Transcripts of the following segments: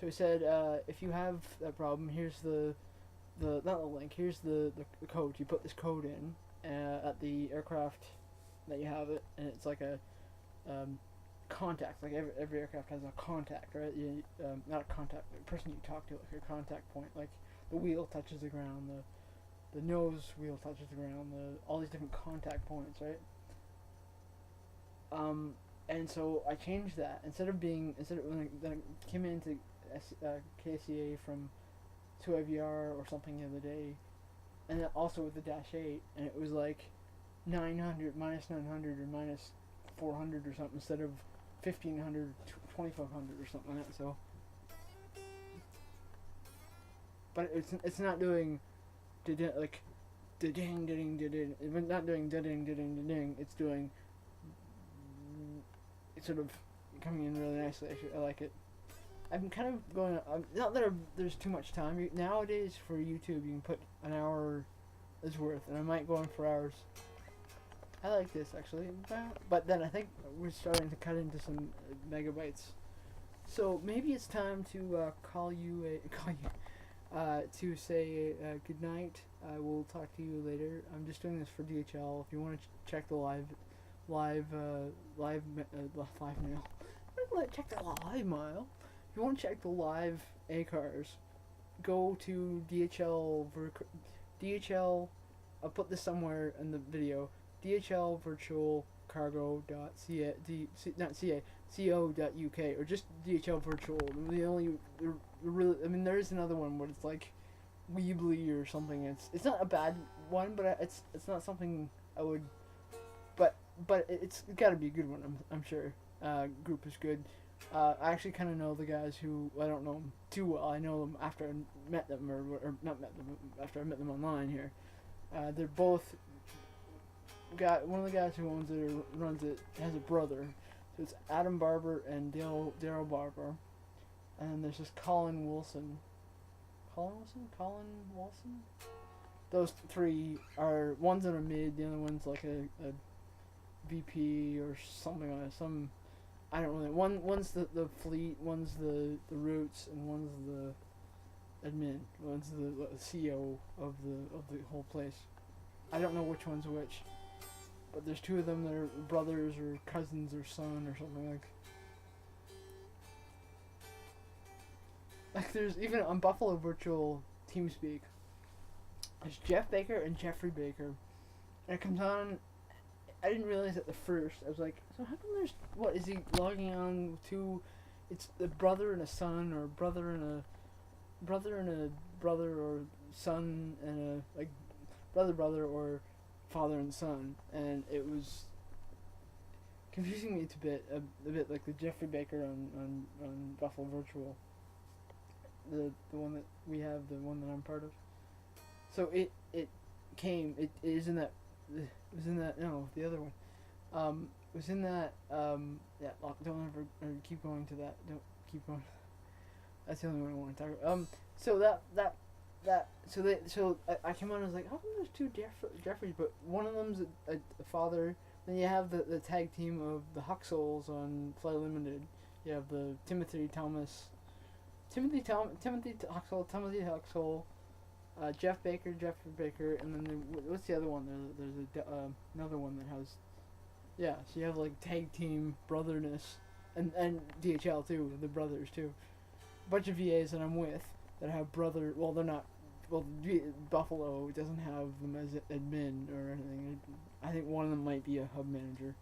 So he said, if you have that problem, here's the not the link. Here's the code. You put this code in at the aircraft that you have it, and it's like a contact. Like every aircraft has a contact, right? Not a contact, the person you talk to, like your contact point. Like the wheel touches the ground, the nose wheel touches the ground, all these different contact points, right? And so I changed that instead of when I came into KCA from 2IVR or something the other day, and then also with the Dash 8, and it was like 900 minus 900 or minus 400 or something instead of 1500 2500 or something like that. So, but it's not doing like ding ding ding. It's not doing ding ding ding ding. It's doing, it's sort of coming in really nicely. Actually, I like it. I'm kind of going. Not that there's too much time nowadays for YouTube. You can put an hour is worth, and I might go on for hours. I like this actually, but then I think we're starting to cut into some megabytes. So maybe it's time to call you to say good night. I will talk to you later. I'm just doing this for DHL. If you want to check the live mail, check the live mail. If you want to check the live ACARs, go to DHL. I'll put this somewhere in the video. DHL virtual cargo.co.uk or just DHL virtual. There is another one, but it's like Weebly or something. It's not a bad one, but it's not something I would. But it's got to be a good one. I'm sure. Group is good. I actually kind of know the guys who I don't know them too well. I know them after I met them or not met them after I met them online here. They're both. One of the guys who owns it or runs it has a brother, so it's Adam Barber and Daryl Barber, and then there's this Colin Wilson. Those three are, one's in a mid, the other one's like a VP or something like that. I don't know. One's the fleet, one's the roots, and one's the admin. One's the CEO of the whole place. I don't know which one's which. But there's two of them that are brothers or cousins or son or something like there's even on Buffalo Virtual TeamSpeak. There's Jeff Baker and Jeffrey Baker. And it comes on. I didn't realize at the first. I was like, so how come there's, what is he logging on to? It's a brother and a son, or brother and a brother or son and a like brother or father and son, and it was confusing me a bit like the Jeffrey Baker on Buffalo Virtual, the one that we have, the one that I'm part of. So it is in that, it was in that, no, the other one, it was in that, don't ever keep going to that, don't keep going, that's the only one I want to talk about. So I came on and I was like, how come there's two Jeffreys, but one of them's a father. Then you have the tag team of the Huxells on Fly Limited. You have the Timothy Huxell, Jeff Baker, Jeffrey Baker, and then what's the other one? There's another one that has, yeah. So you have like tag team brotherness, and DHL too, the brothers too. Bunch of VAs that I'm with that have brother. Well, they're not. Well, Buffalo doesn't have them as admin or anything. I think one of them might be a hub manager.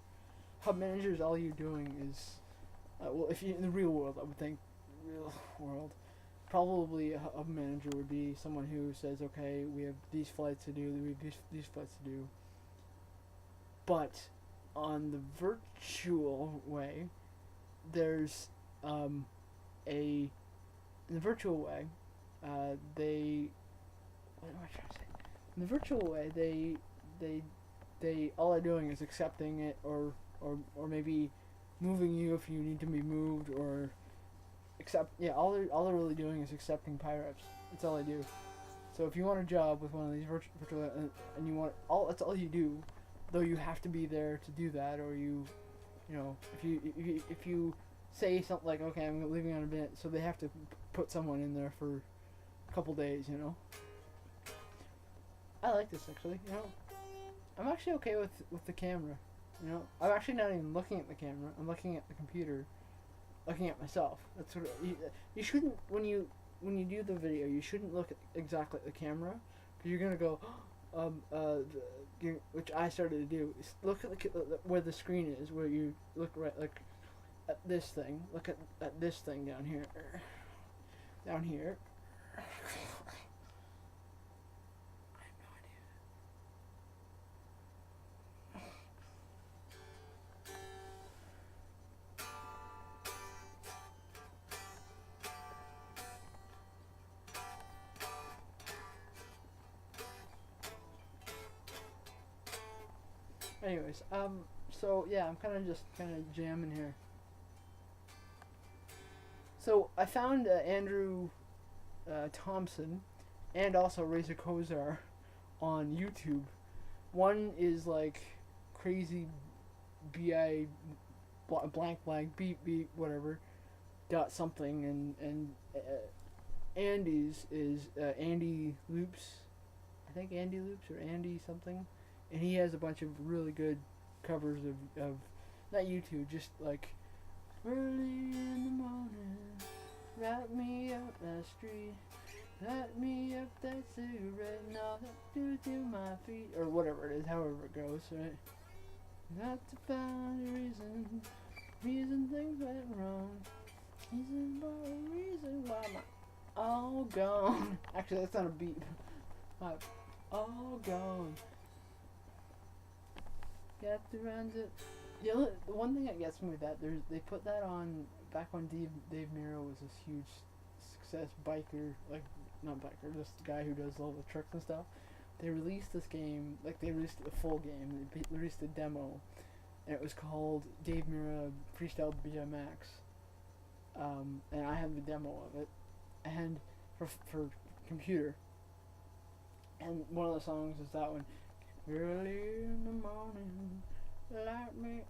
Hub manager is all you're doing is, well, if you in the real world, I would think, real world, probably a hub manager would be someone who says, okay, we have these flights to do, we have these flights to do. But on the virtual way, there's in the virtual way, what am I trying to say? In the virtual way, they all they're doing is accepting it, or maybe moving you if you need to be moved, or all they're really doing is accepting PIREPs. That's all they do. So if you want a job with one of these virtual and you want that's all you do, though you have to be there to do that, or if you say something like, okay, I'm leaving on a event, so they have to put someone in there for a couple days, you know. I like this actually, you know. I'm actually okay with the camera, you know. I'm actually not even looking at the camera. I'm looking at the computer, looking at myself. That's what you shouldn't when you do the video. You shouldn't look at exactly at the camera, because you're gonna go, which I started to do. Is look at where the screen is, where you look right like at this thing. Look at this thing down here, down here. Anyways, so yeah, I'm kind of jamming here. So I found Andrew Thompson and also Razor Kozar on YouTube. One is like crazy bi blank beat whatever dot something, and Andy's is Andy Loops. I think Andy Loops or Andy something, and he has a bunch of really good covers of not YouTube, just like early in the morning, wrap me up that street, light me up that cigarette, and all that do to my feet, or whatever it is, however it goes, right? Not to find a reason things went wrong, reason why my all gone. Actually, that's not a beat. My all gone. Got to run it. Yeah, the one thing that gets me with that, they put that on back when Dave Miro was this huge success biker, like not biker, this guy who does all the trucks and stuff. They released this game, like they released a full game. They released a demo, and it was called Dave Miro Freestyle BMX. And I have the demo of it, and for computer. And one of the songs is that one. Early in the morning, light me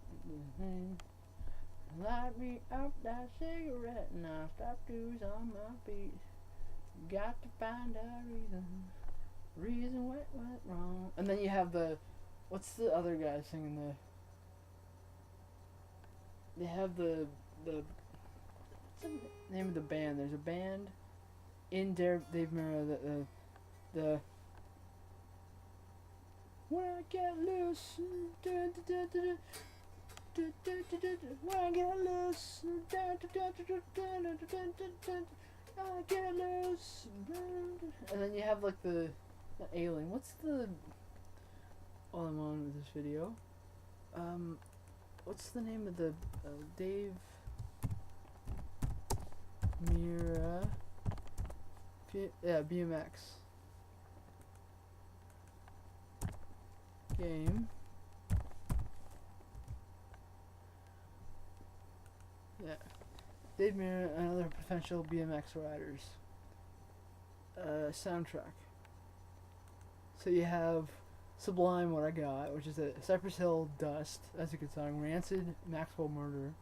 up that cigarette, and I stop dues on my feet. Got to find a reason what went wrong. And then you have what's the other guy singing they have the what's the name of the band? There's a band in Dave Miro the when I get loose, when I get loose, I get loose, and then you have like the alien. What's the? While I'm on with this video, what's the name of the Dave Mira? BMX game. Yeah, Dave Mira and other potential BMX riders. Soundtrack. So you have Sublime, What I Got, which is a Cypress Hill, Dust. That's a good song. Rancid, Maxwell Murder,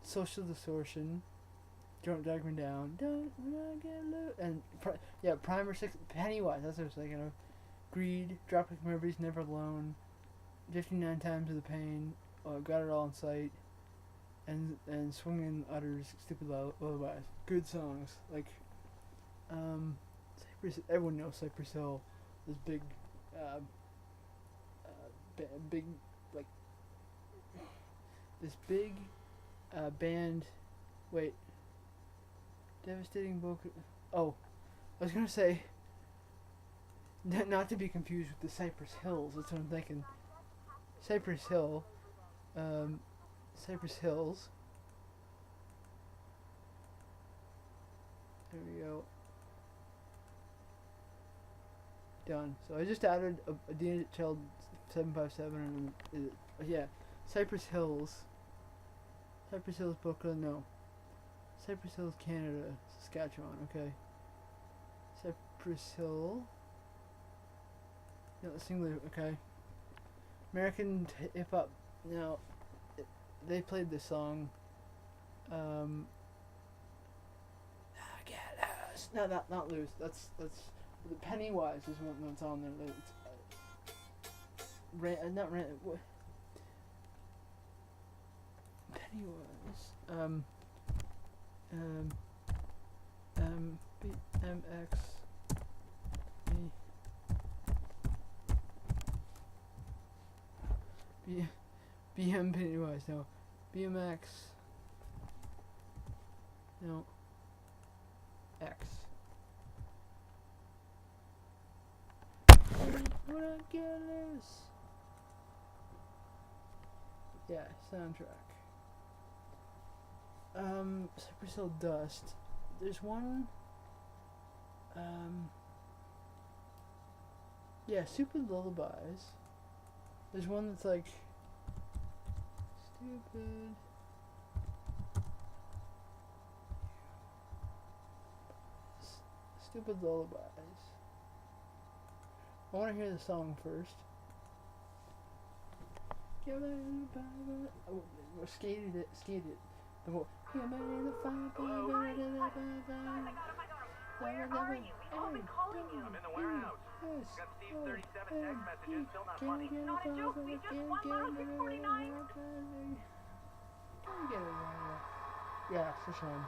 Social Distortion, Don't Drag Me Down, Don't Wanna Get Low, and Primer 6, Pennywise. That's what I was thinking of. Greed, Tropic Movies, Never Alone, 59 Times of the Pain, Got It All in Sight, and Swinging Utters, Stupid Lullabies. Good songs. Like, Cypress, everyone knows Cypress Hill. This big, like, this big, band. Wait. Devastating book. Oh, I was gonna say. Not to be confused with the Cypress Hills. That's what I'm thinking. Cypress Hill. Cypress Hills. There we go. Done. So I just added a DHL 757 and yeah, Cypress Hills. Cypress Hills, Brooklyn. No. Cypress Hills, Canada, Saskatchewan. Okay. Cypress Hill. Yeah, singular. Okay. American hip hop. Now, they played this song. Get loose. No, not loose. That's the Pennywise is one that's on there. It's not ran. What? Pennywise. BMX. BM Pennywise. No. BMX. No. X. What I get is. Yeah, soundtrack. Supercell Dust. There's one. Yeah, Stupid Lullabies. There's one that's like. Stupid Lullabies. I want to hear the song first. Oh, skated it. The whole. Hello? Oh my god, where are you? We've all been calling you. I'm in the warehouse. Yes. Got Steve's 37 text messages, still not funny. Not a joke, we just won Model 649. Yeah, for sure.